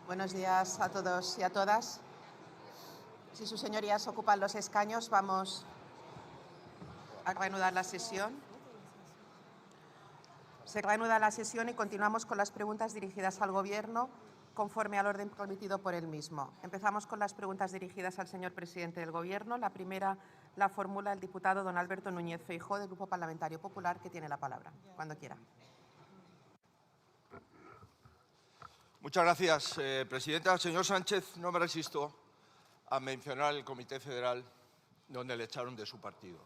Buenos días a todos y a todas. Si sus señorías ocupan los escaños, vamos a reanudar la sesión. Se reanuda la sesión y continuamos con las preguntas dirigidas al Gobierno conforme al orden permitido por el mismo. Empezamos con las preguntas dirigidas al señor presidente del Gobierno. La primera la formula el diputado don Alberto Núñez Feijóo, del Grupo Parlamentario Popular, que tiene la palabra. Cuando quiera. Muchas gracias, presidenta. Señor Sánchez, no me resisto a mencionar el Comité Federal donde le echaron de su partido.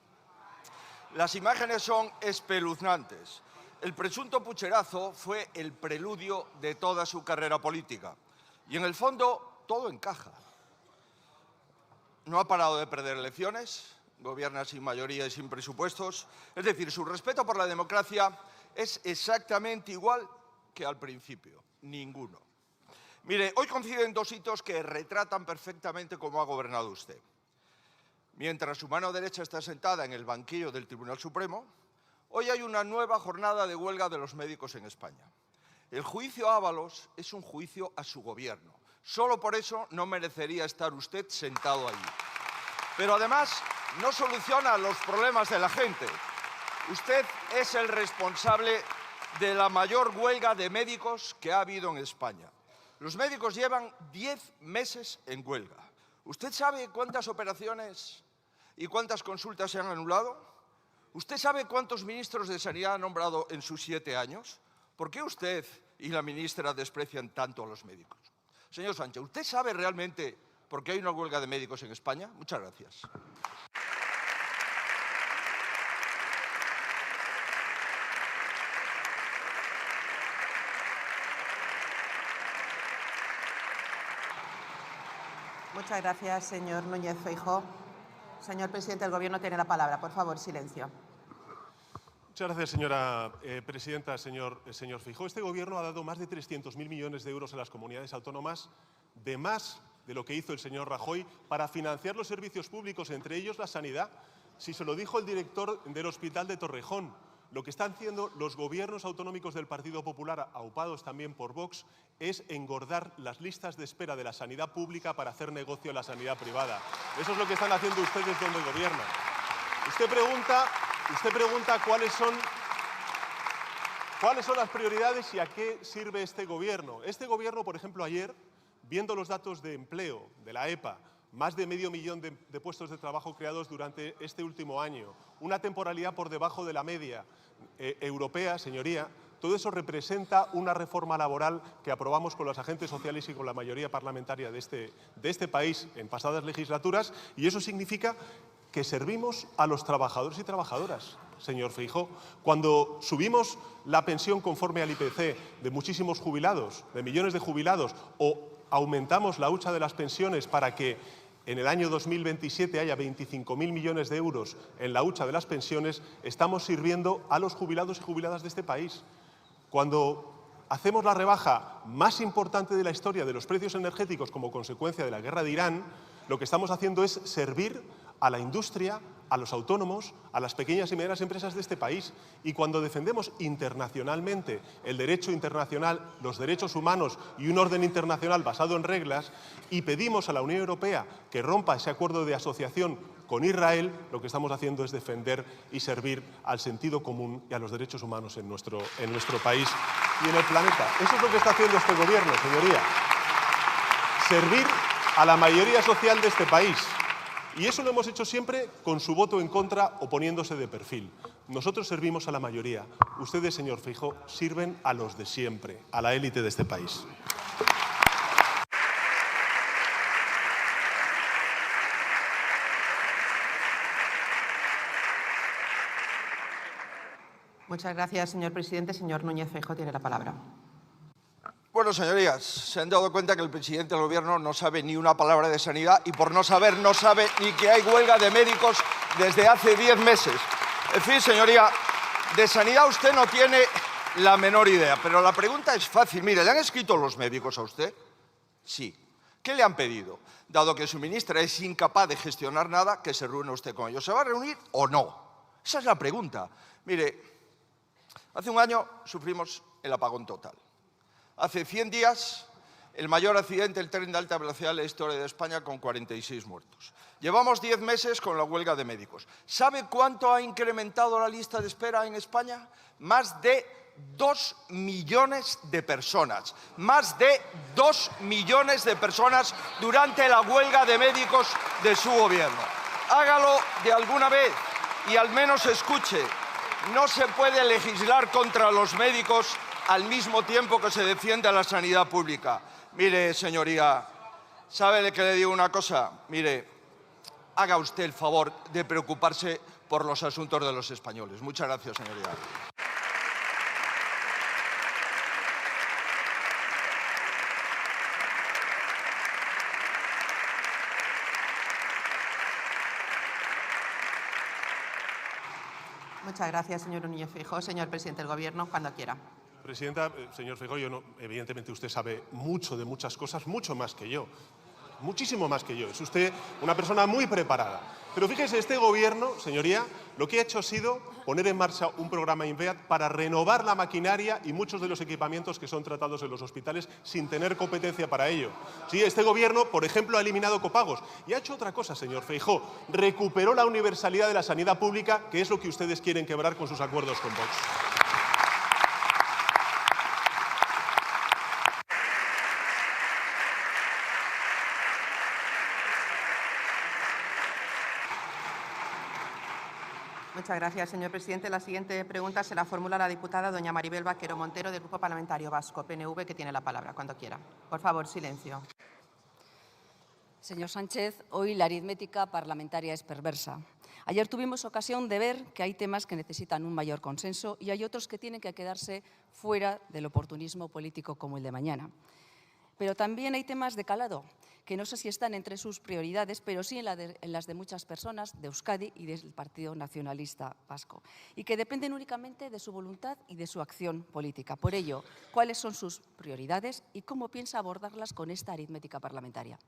Las imágenes son espeluznantes. El presunto pucherazo fue el preludio de toda su carrera política. Y en el fondo, todo encaja. No ha parado de perder elecciones, gobierna sin mayoría y sin presupuestos. Es decir, su respeto por la democracia es exactamente igual que al principio. Ninguno. Mire, hoy coinciden dos hitos que retratan perfectamente cómo ha gobernado usted. Mientras su mano derecha está sentada en el banquillo del Tribunal Supremo, hoy hay una nueva jornada de huelga de los médicos en España. El juicio a Ábalos es un juicio a su gobierno. Solo por eso no merecería estar usted sentado allí. Pero además no soluciona los problemas de la gente. Usted es el responsable de la mayor huelga de médicos que ha habido en España. Los médicos llevan 10 meses en huelga. ¿Usted sabe cuántas operaciones y cuántas consultas se han anulado? ¿Usted sabe cuántos ministros de Sanidad ha nombrado en sus 7 años? ¿Por qué usted y la ministra desprecian tanto a los médicos? Señor Sánchez, ¿usted sabe realmente por qué hay una huelga de médicos en España? Muchas gracias. Muchas gracias, señor Núñez Feijóo. Señor presidente del Gobierno tiene la palabra. Por favor, silencio. Muchas gracias, señora presidenta. Señor Feijóo, este Gobierno ha dado más de 300.000 millones de euros a las comunidades autónomas, de más de lo que hizo el señor Rajoy, para financiar los servicios públicos, entre ellos la sanidad. Si se lo dijo el director del Hospital de Torrejón, lo que están haciendo los gobiernos autonómicos del Partido Popular, aupados también por Vox, es engordar las listas de espera de la sanidad pública para hacer negocio en la sanidad privada. Eso es lo que están haciendo ustedes donde gobiernan. Usted pregunta cuáles son las prioridades y a qué sirve este Gobierno. Este Gobierno, por ejemplo, ayer, viendo los datos de empleo de la EPA, más de medio millón de puestos de trabajo creados durante este último año, una temporalidad por debajo de la media europea, señoría, todo eso representa una reforma laboral que aprobamos con los agentes sociales y con la mayoría parlamentaria de este país en pasadas legislaturas, y eso significa que servimos a los trabajadores y trabajadoras, señor Feijóo. Cuando subimos la pensión conforme al IPC de muchísimos jubilados, de millones de jubilados, o aumentamos la hucha de las pensiones para que en el año 2027 haya 25.000 millones de euros en la hucha de las pensiones, estamos sirviendo a los jubilados y jubiladas de este país. Cuando hacemos la rebaja más importante de la historia de los precios energéticos como consecuencia de la guerra de Irán, lo que estamos haciendo es servir a la industria, a los autónomos, a las pequeñas y medianas empresas de este país. Y cuando defendemos internacionalmente el derecho internacional, los derechos humanos y un orden internacional basado en reglas, y pedimos a la Unión Europea que rompa ese acuerdo de asociación con Israel, lo que estamos haciendo es defender y servir al sentido común y a los derechos humanos en nuestro país y en el planeta. Eso es lo que está haciendo este Gobierno, señoría. Servir a la mayoría social de este país. Y eso lo hemos hecho siempre con su voto en contra o poniéndose de perfil. Nosotros servimos a la mayoría. Ustedes, señor Feijóo, sirven a los de siempre, a la élite de este país. Muchas gracias, señor presidente. Señor Núñez Feijóo tiene la palabra. Bueno, señorías, se han dado cuenta que el presidente del Gobierno no sabe ni una palabra de sanidad y por no saber, no sabe ni que hay huelga de médicos desde hace 10 meses. En fin, señoría, de sanidad usted no tiene la menor idea, pero la pregunta es fácil. Mire, ¿le han escrito los médicos a usted? Sí. ¿Qué le han pedido? Dado que su ministra es incapaz de gestionar nada, que se reúna usted con ellos. ¿Se va a reunir o no? Esa es la pregunta. Mire, hace un año sufrimos el apagón total. Hace 100 días el mayor accidente del tren de alta velocidad de la historia de España, con 46 muertos. Llevamos 10 meses con la huelga de médicos. ¿Sabe cuánto ha incrementado la lista de espera en España? Más de 2 millones de personas. Más de 2 millones de personas durante la huelga de médicos de su gobierno. Hágalo de alguna vez y al menos escuche. No se puede legislar contra los médicos al mismo tiempo que se defiende a la sanidad pública. Mire, señoría, ¿sabe que le digo una cosa? Mire, haga usted el favor de preocuparse por los asuntos de los españoles. Muchas gracias, señoría. Muchas gracias, señor Núñez Feijóo. Señor presidente del Gobierno, cuando quiera. Presidenta, señor Feijóo, evidentemente usted sabe mucho de muchas cosas, mucho más que yo. Muchísimo más que yo. Es usted una persona muy preparada. Pero fíjese, este Gobierno, señoría, lo que ha hecho ha sido poner en marcha un programa INVEAD para renovar la maquinaria y muchos de los equipamientos que son tratados en los hospitales sin tener competencia para ello. Sí, este Gobierno, por ejemplo, ha eliminado copagos y ha hecho otra cosa, señor Feijóo. Recuperó la universalidad de la sanidad pública, que es lo que ustedes quieren quebrar con sus acuerdos con Vox. Muchas gracias, señor presidente. La siguiente pregunta se la formula la diputada doña Maribel Vaquero Montero, del Grupo Parlamentario Vasco, PNV, que tiene la palabra cuando quiera. Por favor, silencio. Señor Sánchez, hoy la aritmética parlamentaria es perversa. Ayer tuvimos ocasión de ver que hay temas que necesitan un mayor consenso y hay otros que tienen que quedarse fuera del oportunismo político como el de mañana. Pero también hay temas de calado, que no sé si están entre sus prioridades, pero sí en las de muchas personas de Euskadi y del Partido Nacionalista Vasco, y que dependen únicamente de su voluntad y de su acción política. Por ello, ¿cuáles son sus prioridades y cómo piensa abordarlas con esta aritmética parlamentaria?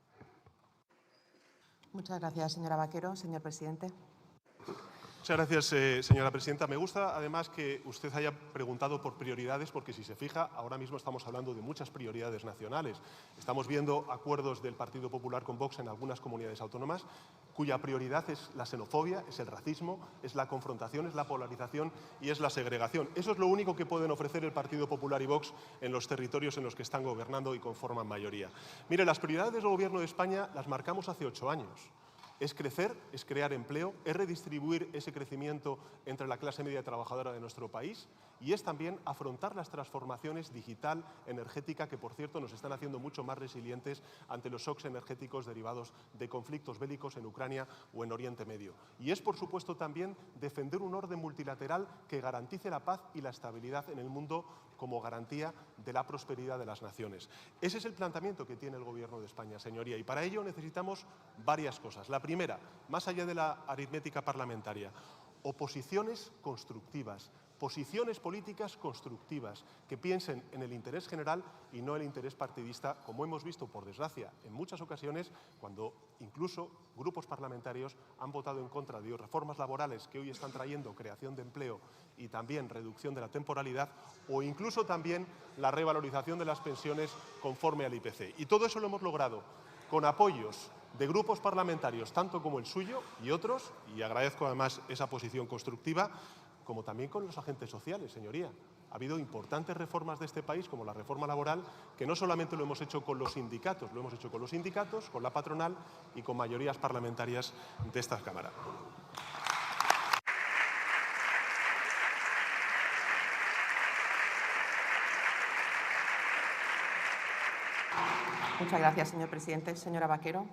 Muchas gracias, señora Vaquero. Señor presidente. Muchas gracias, señora presidenta. Me gusta, además, que usted haya preguntado por prioridades, porque si se fija, ahora mismo estamos hablando de muchas prioridades nacionales. Estamos viendo acuerdos del Partido Popular con Vox en algunas comunidades autónomas, cuya prioridad es la xenofobia, es el racismo, es la confrontación, es la polarización y es la segregación. Eso es lo único que pueden ofrecer el Partido Popular y Vox en los territorios en los que están gobernando y conforman mayoría. Mire, las prioridades del Gobierno de España las marcamos hace 8 años. Es crecer, es crear empleo, es redistribuir ese crecimiento entre la clase media trabajadora de nuestro país y es también afrontar las transformaciones digital, energética, que por cierto nos están haciendo mucho más resilientes ante los shocks energéticos derivados de conflictos bélicos en Ucrania o en Oriente Medio. Y es, por supuesto, también defender un orden multilateral que garantice la paz y la estabilidad en el mundo como garantía de la prosperidad de las naciones. Ese es el planteamiento que tiene el Gobierno de España, señoría, y para ello necesitamos varias cosas. La primera, más allá de la aritmética parlamentaria, oposiciones constructivas, posiciones políticas constructivas que piensen en el interés general y no el interés partidista, como hemos visto, por desgracia, en muchas ocasiones, cuando incluso grupos parlamentarios han votado en contra de reformas laborales que hoy están trayendo creación de empleo y también reducción de la temporalidad, o incluso también la revalorización de las pensiones conforme al IPC. Y todo eso lo hemos logrado con apoyos de grupos parlamentarios, tanto como el suyo y otros, y agradezco además esa posición constructiva, como también con los agentes sociales, señoría. Ha habido importantes reformas de este país, como la reforma laboral, que no solamente lo hemos hecho con los sindicatos, lo hemos hecho con los sindicatos, con la patronal y con mayorías parlamentarias de esta Cámara. Muchas gracias, señor presidente. Señora Vaquero.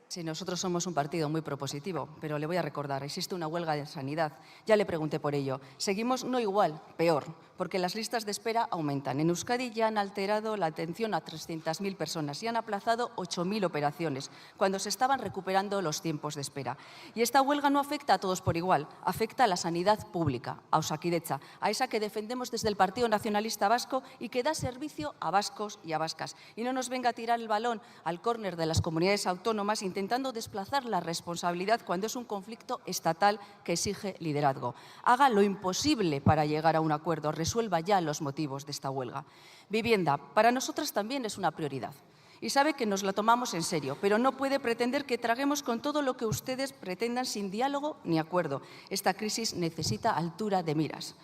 Sí, nosotros somos un partido muy propositivo, pero le voy a recordar, existe una huelga de sanidad. Ya le pregunté por ello. Seguimos no igual, peor, porque las listas de espera aumentan. En Euskadi ya han alterado la atención a 300.000 personas y han aplazado 8.000 operaciones, cuando se estaban recuperando los tiempos de espera. Y esta huelga no afecta a todos por igual, afecta a la sanidad pública, a Osakidetza, a esa que defendemos desde el Partido Nacionalista Vasco y que da servicio a vascos y a vascas. Y no nos venga a tirar el balón al córner de las comunidades autónomas intentando intentando desplazar la responsabilidad cuando es un conflicto estatal que exige liderazgo. Haga lo imposible para llegar a un acuerdo, resuelva ya los motivos de esta huelga. Vivienda, para nosotras también es una prioridad. Y sabe que nos la tomamos en serio, pero no puede pretender que traguemos con todo lo que ustedes pretendan sin diálogo ni acuerdo. Esta crisis necesita altura de miras.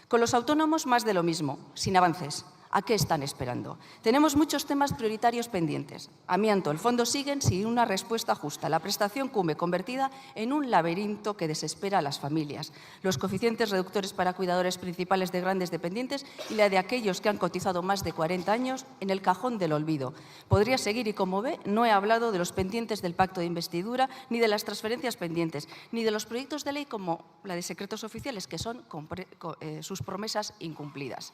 Con los autónomos, más de lo mismo, sin avances. ¿A qué están esperando? Tenemos muchos temas prioritarios pendientes. Amianto, el fondo siguen sin una respuesta justa. La prestación CUME convertida en un laberinto que desespera a las familias. Los coeficientes reductores para cuidadores principales de grandes dependientes y la de aquellos que han cotizado más de 40 años en el cajón del olvido. Podría seguir y, como ve, no he hablado de los pendientes del pacto de investidura, ni de las transferencias pendientes, ni de los proyectos de ley como la de secretos oficiales, que son sus promesas incumplidas.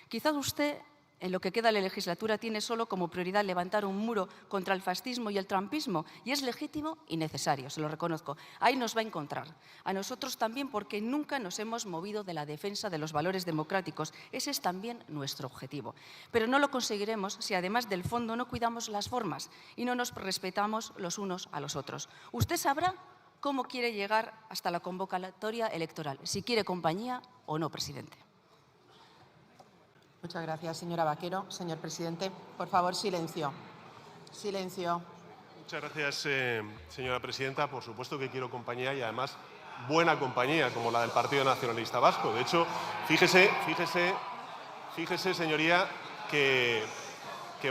Quizás usted, en lo que queda de la legislatura, tiene solo como prioridad levantar un muro contra el fascismo y el trumpismo, y es legítimo y necesario, se lo reconozco. Ahí nos va a encontrar. A nosotros también, porque nunca nos hemos movido de la defensa de los valores democráticos. Ese es también nuestro objetivo. Pero no lo conseguiremos si, además del fondo, no cuidamos las formas y no nos respetamos los unos a los otros. Usted sabrá cómo quiere llegar hasta la convocatoria electoral, si quiere compañía o no, presidente. Muchas gracias, señora Vaquero. Señor presidente, por favor, silencio. Silencio. Muchas gracias, señora presidenta. Por supuesto que quiero compañía y, además, buena compañía, como la del Partido Nacionalista Vasco. De hecho, fíjese, señoría, que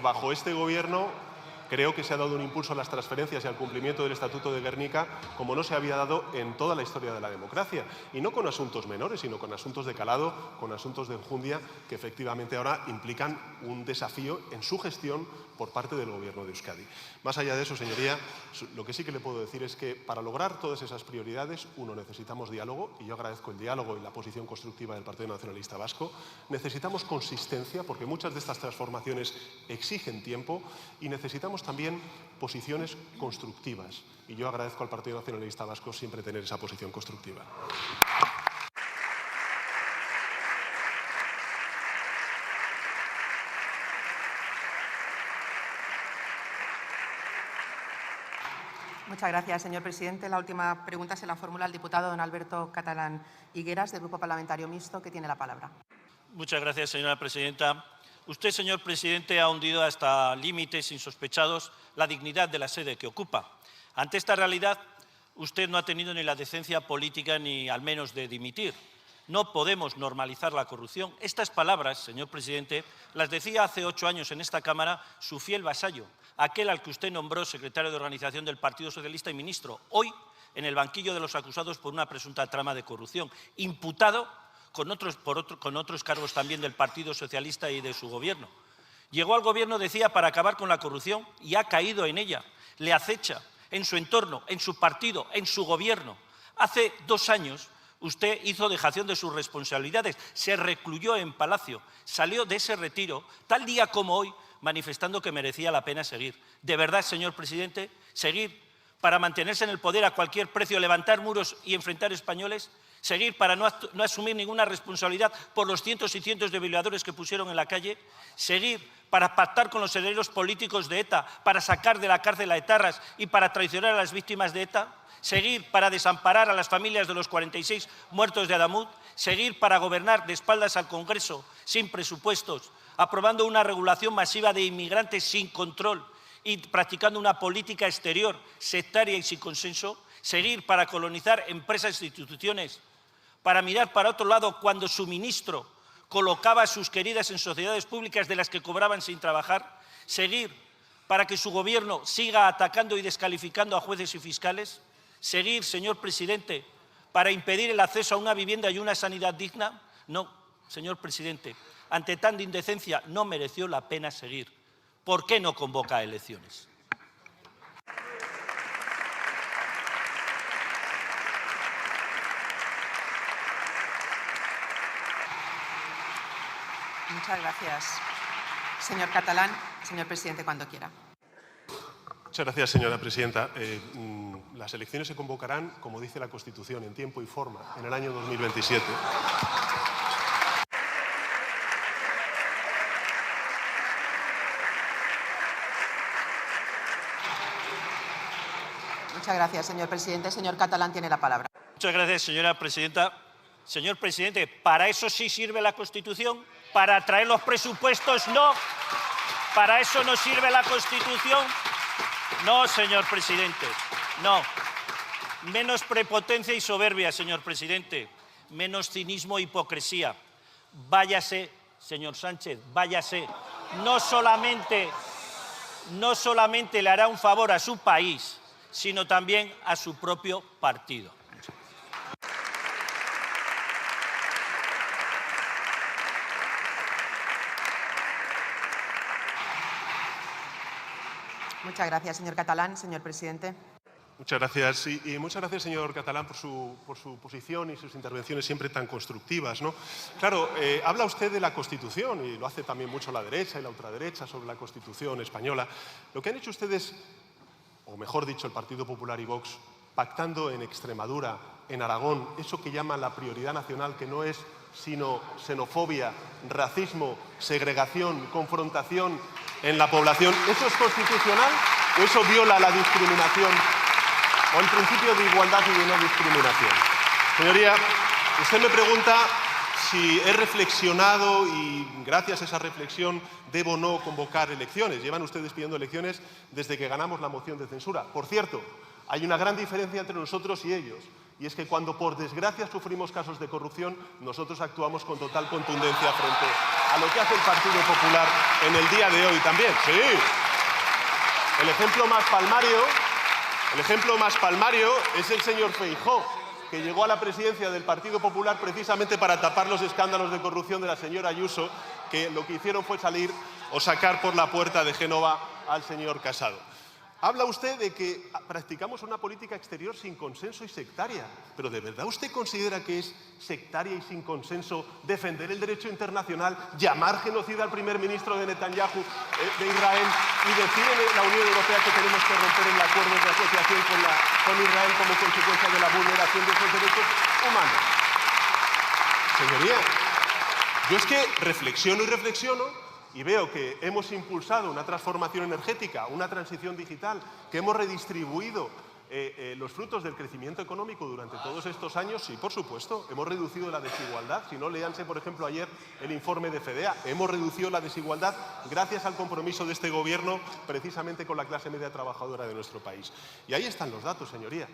bajo este Gobierno creo que se ha dado un impulso a las transferencias y al cumplimiento del Estatuto de Gernika como no se había dado en toda la historia de la democracia. Y no con asuntos menores, sino con asuntos de calado, con asuntos de enjundia que efectivamente ahora implican un desafío en su gestión por parte del Gobierno de Euskadi. Más allá de eso, señoría, lo que sí que le puedo decir es que para lograr todas esas prioridades, uno, necesitamos diálogo, y yo agradezco el diálogo y la posición constructiva del Partido Nacionalista Vasco. Necesitamos consistencia, porque muchas de estas transformaciones exigen tiempo, y necesitamos también posiciones constructivas. Y yo agradezco al Partido Nacionalista Vasco siempre tener esa posición constructiva. Muchas gracias, señor presidente. La última pregunta se la formula el diputado don Alberto Catalán Higueras, del Grupo Parlamentario Mixto, que tiene la palabra. Muchas gracias, señora presidenta. Usted, señor presidente, ha hundido hasta límites insospechados la dignidad de la sede que ocupa. Ante esta realidad, usted no ha tenido ni la decencia política ni al menos de dimitir. No podemos normalizar la corrupción. Estas palabras, señor presidente, las decía hace 8 años en esta Cámara su fiel vasallo, aquel al que usted nombró secretario de Organización del Partido Socialista y ministro, hoy en el banquillo de los acusados por una presunta trama de corrupción, imputado con otros cargos también del Partido Socialista y de su gobierno. Llegó al gobierno, decía, para acabar con la corrupción y ha caído en ella. Le acecha en su entorno, en su partido, en su gobierno. Hace 2 años usted hizo dejación de sus responsabilidades, se recluyó en Palacio, salió de ese retiro, tal día como hoy, manifestando que merecía la pena seguir. De verdad, señor presidente, seguir para mantenerse en el poder a cualquier precio, levantar muros y enfrentar españoles, seguir para no asumir ninguna responsabilidad por los cientos y cientos de violadores que pusieron en la calle, seguir para pactar con los herederos políticos de ETA, para sacar de la cárcel a etarras y para traicionar a las víctimas de ETA, seguir para desamparar a las familias de los 46 muertos de Adamut, seguir para gobernar de espaldas al Congreso, sin presupuestos, aprobando una regulación masiva de inmigrantes sin control y practicando una política exterior sectaria y sin consenso, seguir para colonizar empresas e instituciones, para mirar para otro lado cuando su ministro colocaba a sus queridas en sociedades públicas de las que cobraban sin trabajar, seguir para que su gobierno siga atacando y descalificando a jueces y fiscales, seguir, señor presidente, para impedir el acceso a una vivienda y una sanidad digna. No, señor presidente, ante tanta indecencia no mereció la pena seguir. ¿Por qué no convoca a elecciones? Muchas gracias, señor Catalán. Señor presidente, cuando quiera. Muchas gracias, señora presidenta. Las elecciones se convocarán, como dice la Constitución, en tiempo y forma, en el año 2027. Muchas gracias, señor presidente. Señor Catalán tiene la palabra. Muchas gracias, señora presidenta. Señor presidente, ¿para eso sí sirve la Constitución? ¿Para traer los presupuestos? No. ¿Para eso no sirve la Constitución? No, señor presidente, no. Menos prepotencia y soberbia, señor presidente. Menos cinismo e hipocresía. Váyase, señor Sánchez, váyase. No solamente le hará un favor a su país, sino también a su propio partido. Muchas gracias, señor Catalán. Señor presidente. Muchas gracias. Y muchas gracias, señor Catalán, por su posición y sus intervenciones siempre tan constructivas, ¿no? Claro, habla usted de la Constitución, y lo hace también mucho la derecha y la ultraderecha sobre la Constitución española. Lo que han hecho ustedes, o mejor dicho, el Partido Popular y Vox, pactando en Extremadura, en Aragón, eso que llaman la prioridad nacional, que no es sino xenofobia, racismo, segregación, confrontación en la población, ¿eso es constitucional o eso viola la discriminación o el principio de igualdad y de no discriminación? Señoría, usted me pregunta si he reflexionado y gracias a esa reflexión debo o no convocar elecciones. Llevan ustedes pidiendo elecciones desde que ganamos la moción de censura. Por cierto, hay una gran diferencia entre nosotros y ellos, y es que cuando por desgracia sufrimos casos de corrupción, nosotros actuamos con total contundencia frente a lo que hace el Partido Popular en el día de hoy también. Sí. El ejemplo más palmario es el señor Feijóo, que llegó a la presidencia del Partido Popular precisamente para tapar los escándalos de corrupción de la señora Ayuso, que lo que hicieron fue salir o sacar por la puerta de Génova al señor Casado. Habla usted de que practicamos una política exterior sin consenso y sectaria. ¿Pero de verdad usted considera que es sectaria y sin consenso defender el derecho internacional, llamar genocida al primer ministro de Netanyahu de Israel y decir en la Unión Europea que tenemos que romper el acuerdo de asociación con Israel como consecuencia de la vulneración de esos derechos humanos? Señoría, yo es que reflexiono y reflexiono y veo que hemos impulsado una transformación energética, una transición digital, que hemos redistribuido los frutos del crecimiento económico durante todos estos años. Sí, por supuesto, hemos reducido la desigualdad. Si no, léanse, por ejemplo, ayer el informe de FEDEA. Hemos reducido la desigualdad gracias al compromiso de este Gobierno precisamente con la clase media trabajadora de nuestro país. Y ahí están los datos, señoría.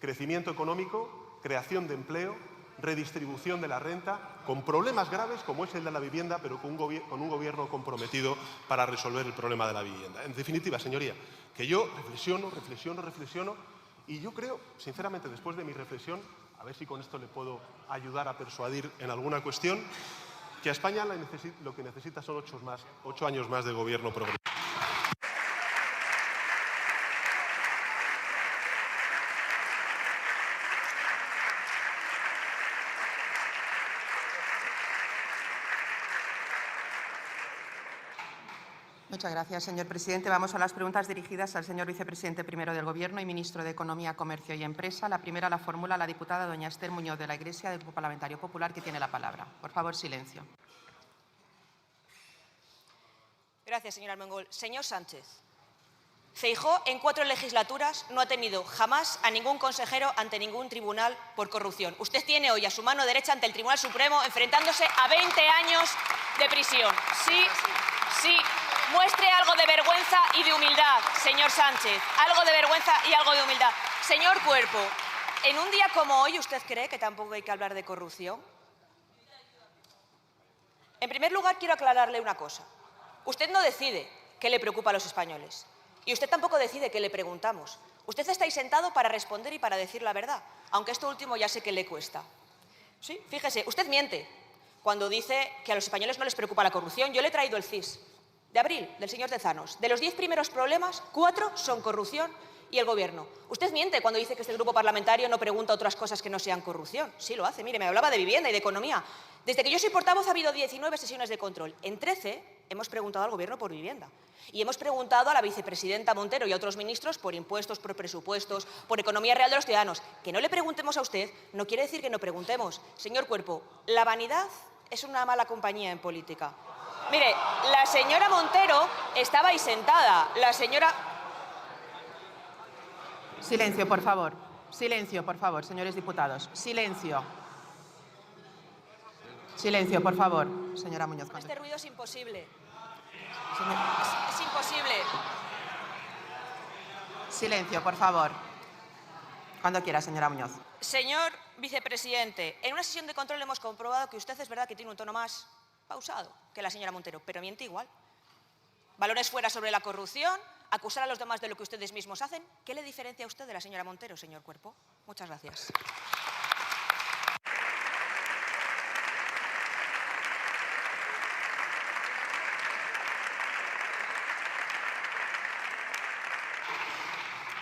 Crecimiento económico, creación de empleo, redistribución de la renta, con problemas graves como es el de la vivienda, pero con un gobierno comprometido para resolver el problema de la vivienda. En definitiva, señoría, que yo reflexiono y yo creo, sinceramente, después de mi reflexión, a ver si con esto le puedo ayudar a persuadir en alguna cuestión, que a España lo que necesita son 8 años más de gobierno progresista. Muchas gracias, señor presidente. Vamos a las preguntas dirigidas al señor vicepresidente primero del Gobierno y ministro de Economía, Comercio y Empresa. La primera la formula la diputada doña Esther Muñoz de la Iglesia, del Grupo Parlamentario Popular, que tiene la palabra. Por favor, silencio. Gracias, señor Armengol. Señor Sánchez, Feijóo en 4 legislaturas no ha tenido jamás a ningún consejero ante ningún tribunal por corrupción. Usted tiene hoy a su mano derecha ante el Tribunal Supremo enfrentándose a 20 años de prisión. Sí. Muestre algo de vergüenza y de humildad, señor Sánchez. Algo de vergüenza y algo de humildad. Señor Cuerpo, en un día como hoy, ¿usted cree que tampoco hay que hablar de corrupción? En primer lugar, quiero aclararle una cosa. Usted no decide qué le preocupa a los españoles. Y usted tampoco decide qué le preguntamos. Usted está ahí sentado para responder y para decir la verdad, aunque esto último ya sé que le cuesta. Sí, fíjese, usted miente cuando dice que a los españoles no les preocupa la corrupción. Yo le he traído el CIS de abril, del señor Tezanos. De los 10 primeros problemas, 4 son corrupción y el Gobierno. Usted miente cuando dice que este grupo parlamentario no pregunta otras cosas que no sean corrupción. Sí lo hace. Mire, me hablaba de vivienda y de economía. Desde que yo soy portavoz ha habido 19 sesiones de control. En 13 hemos preguntado al Gobierno por vivienda. Y hemos preguntado a la vicepresidenta Montero y a otros ministros por impuestos, por presupuestos, por economía real de los ciudadanos. Que no le preguntemos a usted no quiere decir que no preguntemos. Señor Cuerpo, la vanidad es una mala compañía en política. Mire, la señora Montero estaba ahí sentada. La señora Silencio, por favor. Silencio, por favor, señores diputados. Silencio. Silencio, por favor, señora Muñoz. Este ruido es imposible. Señor- Es imposible. Silencio, por favor. Cuando quiera, señora Muñoz. Señor vicepresidente, en una sesión de control hemos comprobado que usted es verdad que tiene un tono más pausado que la señora Montero, pero miente igual. Balones fuera sobre la corrupción, acusar a los demás de lo que ustedes mismos hacen. ¿Qué le diferencia a usted de la señora Montero, señor Cuerpo? Muchas gracias.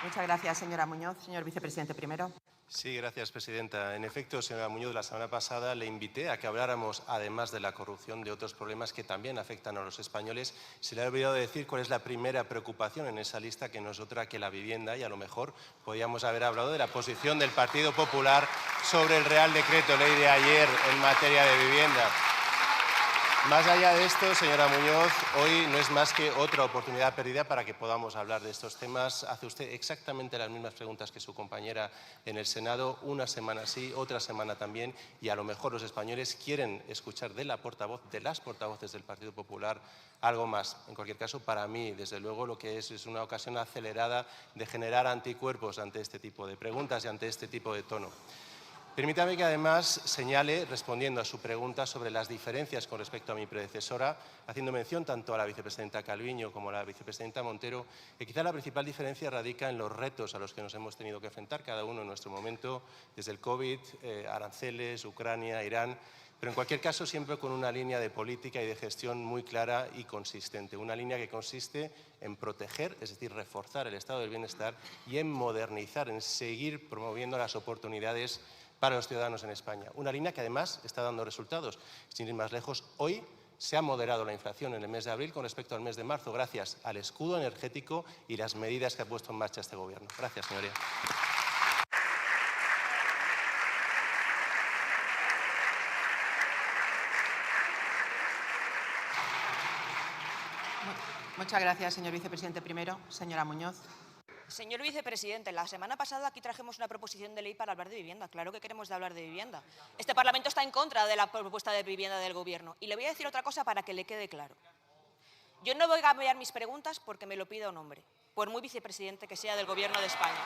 Muchas gracias, señora Muñoz. Señor vicepresidente, primero. Sí, gracias, presidenta. En efecto, señora Muñoz, la semana pasada le invité a que habláramos, además de la corrupción, de otros problemas que también afectan a los españoles. Se le ha olvidado decir cuál es la primera preocupación en esa lista, que no es otra que la vivienda, y a lo mejor podíamos haber hablado de la posición del Partido Popular sobre el Real Decreto Ley de ayer en materia de vivienda. Más allá de esto, señora Muñoz, hoy no es más que otra oportunidad perdida para que podamos hablar de estos temas. Hace usted exactamente las mismas preguntas que su compañera en el Senado, una semana sí, otra semana también, y a lo mejor los españoles quieren escuchar de la portavoz, de las portavoces del Partido Popular, algo más. En cualquier caso, para mí, desde luego, lo que es una ocasión acelerada de generar anticuerpos ante este tipo de preguntas y ante este tipo de tono. Permítame que además señale, respondiendo a su pregunta sobre las diferencias con respecto a mi predecesora, haciendo mención tanto a la vicepresidenta Calviño como a la vicepresidenta Montero, que quizá la principal diferencia radica en los retos a los que nos hemos tenido que enfrentar cada uno en nuestro momento, desde el COVID, aranceles, Ucrania, Irán, pero en cualquier caso siempre con una línea de política y de gestión muy clara y consistente. Una línea que consiste en proteger, es decir, reforzar el estado del bienestar y en modernizar, en seguir promoviendo las oportunidades para los ciudadanos en España. Una línea que además está dando resultados. Sin ir más lejos, hoy se ha moderado la inflación en el mes de abril con respecto al mes de marzo, gracias al escudo energético y las medidas que ha puesto en marcha este Gobierno. Gracias, señoría. Muchas gracias, señor vicepresidente. Primero, señora Muñoz. Señor vicepresidente, la semana pasada aquí trajimos una proposición de ley para hablar de vivienda. Claro que queremos hablar de vivienda. Este Parlamento está en contra de la propuesta de vivienda del Gobierno. Y le voy a decir otra cosa para que le quede claro. Yo no voy a cambiar mis preguntas porque me lo pida un hombre, por muy vicepresidente que sea del Gobierno de España.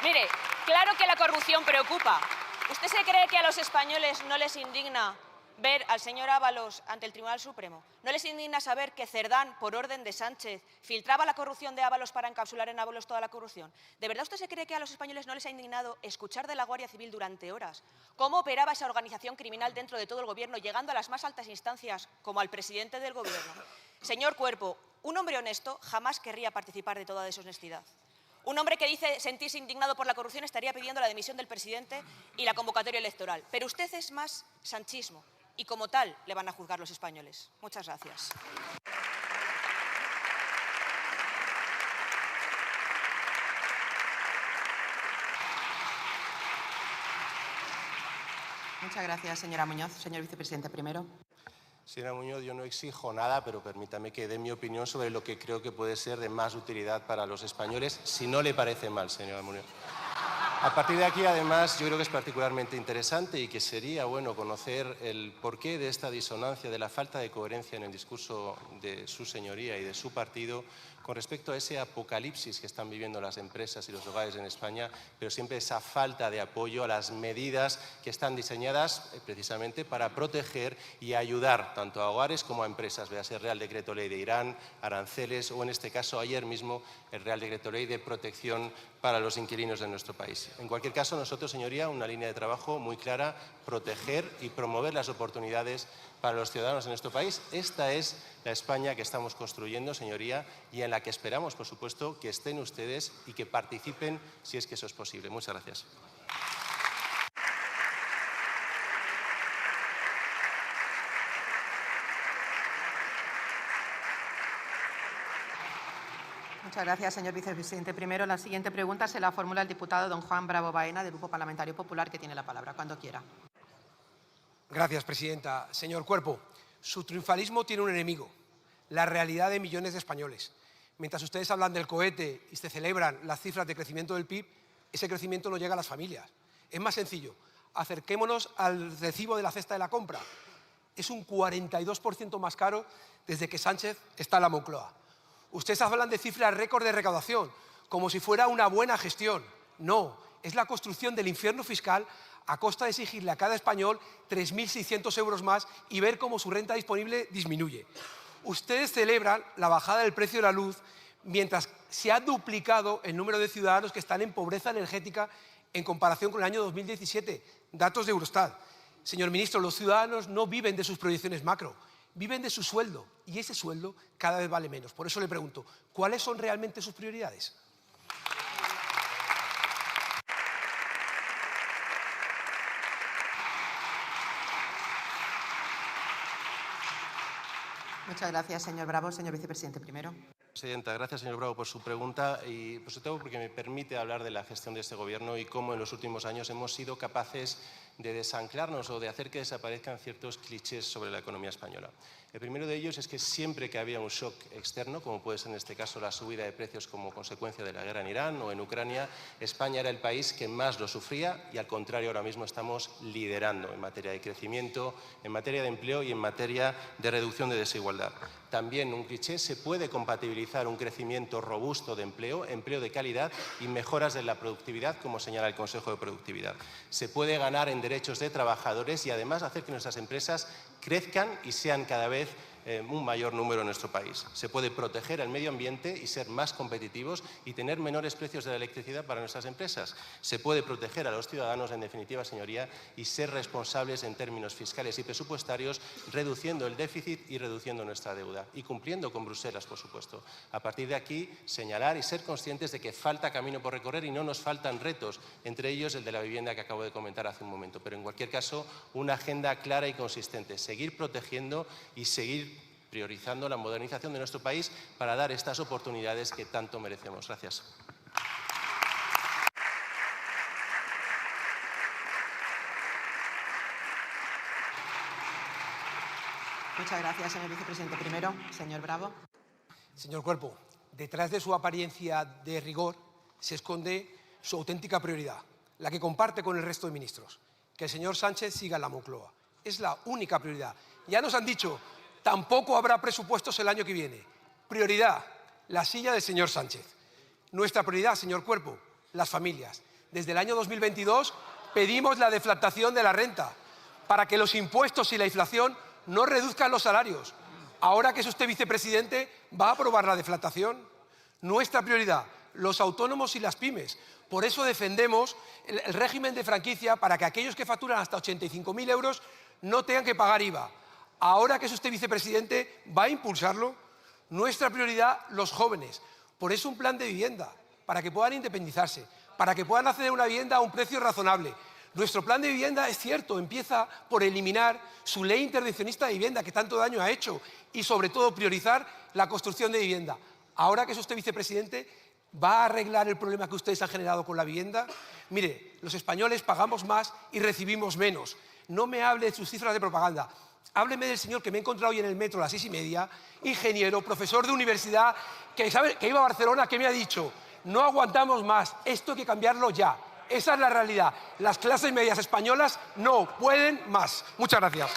Mire, claro que la corrupción preocupa. ¿Usted se cree que a los españoles no les indigna ver al señor Ábalos ante el Tribunal Supremo? ¿No les indigna saber que Cerdán, por orden de Sánchez, filtraba la corrupción de Ábalos para encapsular en Ábalos toda la corrupción? ¿De verdad usted se cree que a los españoles no les ha indignado escuchar de la Guardia Civil durante horas cómo operaba esa organización criminal dentro de todo el Gobierno, llegando a las más altas instancias, como al presidente del Gobierno? Señor Cuerpo, un hombre honesto jamás querría participar de toda deshonestidad. Un hombre que dice sentirse indignado por la corrupción estaría pidiendo la dimisión del presidente y la convocatoria electoral. Pero usted es más sanchismo. Y como tal le van a juzgar los españoles. Muchas gracias. Muchas gracias, señora Muñoz. Señor vicepresidente, primero. Señora Muñoz, yo no exijo nada, pero permítame que dé mi opinión sobre lo que creo que puede ser de más utilidad para los españoles, si no le parece mal, señora Muñoz. A partir de aquí, además, yo creo que es particularmente interesante y que sería bueno conocer el porqué de esta disonancia, de la falta de coherencia en el discurso de su señoría y de su partido con respecto a ese apocalipsis que están viviendo las empresas y los hogares en España, pero siempre esa falta de apoyo a las medidas que están diseñadas precisamente para proteger y ayudar tanto a hogares como a empresas. Véase el Real Decreto Ley de Irán, aranceles o, en este caso, ayer mismo, el Real Decreto Ley de protección para los inquilinos de nuestro país. En cualquier caso, nosotros, señoría, una línea de trabajo muy clara: proteger y promover las oportunidades para los ciudadanos de nuestro país. Esta es la España que estamos construyendo, señoría, y en la que esperamos, por supuesto, que estén ustedes y que participen si es que eso es posible. Muchas gracias. Muchas gracias, señor vicepresidente. Primero, la siguiente pregunta se la formula el diputado don Juan Bravo Baena, del Grupo Parlamentario Popular, que tiene la palabra. Cuando quiera. Gracias, presidenta. Señor Cuerpo, su triunfalismo tiene un enemigo: la realidad de millones de españoles. Mientras ustedes hablan del cohete y se celebran las cifras de crecimiento del PIB, ese crecimiento no llega a las familias. Es más sencillo. Acerquémonos al recibo de la cesta de la compra. Es un 42% más caro desde que Sánchez está en la Moncloa. Ustedes hablan de cifras récord de recaudación, como si fuera una buena gestión. No, es la construcción del infierno fiscal a costa de exigirle a cada español 3.600 euros más y ver cómo su renta disponible disminuye. Ustedes celebran la bajada del precio de la luz mientras se ha duplicado el número de ciudadanos que están en pobreza energética en comparación con el año 2017, datos de Eurostat. Señor ministro, los ciudadanos no viven de sus proyecciones macro, viven de su sueldo y ese sueldo cada vez vale menos. Por eso le pregunto, ¿cuáles son realmente sus prioridades? Muchas gracias, señor Bravo. Señor vicepresidente, primero. Presidenta, gracias, señor Bravo, por su pregunta y por todo porque me permite hablar de la gestión de este Gobierno y cómo en los últimos años hemos sido capaces de desanclarnos o de hacer que desaparezcan ciertos clichés sobre la economía española. El primero de ellos es que siempre que había un shock externo, como puede ser en este caso la subida de precios como consecuencia de la guerra en Irán o en Ucrania, España era el país que más lo sufría y al contrario ahora mismo estamos liderando en materia de crecimiento, en materia de empleo y en materia de reducción de desigualdad. También un cliché, se puede compatibilizar un crecimiento robusto de empleo, empleo de calidad y mejoras de la productividad, como señala el Consejo de Productividad. Se puede ganar en derechos de trabajadores y además hacer que nuestras empresas crezcan y sean cada vez un mayor número en nuestro país. Se puede proteger al medio ambiente y ser más competitivos y tener menores precios de la electricidad para nuestras empresas. Se puede proteger a los ciudadanos, en definitiva, señoría, y ser responsables en términos fiscales y presupuestarios, reduciendo el déficit y reduciendo nuestra deuda y cumpliendo con Bruselas, por supuesto. A partir de aquí, señalar y ser conscientes de que falta camino por recorrer y no nos faltan retos, entre ellos el de la vivienda que acabo de comentar hace un momento. Pero, en cualquier caso, una agenda clara y consistente, seguir protegiendo y seguir priorizando la modernización de nuestro país para dar estas oportunidades que tanto merecemos. Gracias. Muchas gracias, señor vicepresidente. Primero, señor Bravo. Señor Cuerpo, detrás de su apariencia de rigor se esconde su auténtica prioridad, la que comparte con el resto de ministros, que el señor Sánchez siga en la Moncloa. Es la única prioridad. Ya nos han dicho, tampoco habrá presupuestos el año que viene. Prioridad, la silla del señor Sánchez. Nuestra prioridad, señor Cuerpo, las familias. Desde el año 2022 pedimos la deflactación de la renta para que los impuestos y la inflación no reduzcan los salarios. Ahora que es usted vicepresidente, ¿va a aprobar la deflactación? Nuestra prioridad, los autónomos y las pymes. Por eso defendemos el régimen de franquicia para que aquellos que facturan hasta 85.000 euros no tengan que pagar IVA. Ahora que es usted vicepresidente, ¿va a impulsarlo? Nuestra prioridad, los jóvenes. Por eso un plan de vivienda, para que puedan independizarse, para que puedan acceder a una vivienda a un precio razonable. Nuestro plan de vivienda, es cierto, empieza por eliminar su ley intervencionista de vivienda que tanto daño ha hecho y, sobre todo, priorizar la construcción de vivienda. Ahora que es usted vicepresidente, ¿va a arreglar el problema que ustedes han generado con la vivienda? Mire, los españoles pagamos más y recibimos menos. No me hable de sus cifras de propaganda. Hábleme del señor que me he encontrado hoy en el metro a las 6:30, ingeniero, profesor de universidad, que iba a Barcelona, que me ha dicho, no aguantamos más, esto hay que cambiarlo ya. Esa es la realidad. Las clases medias españolas no pueden más. Muchas gracias.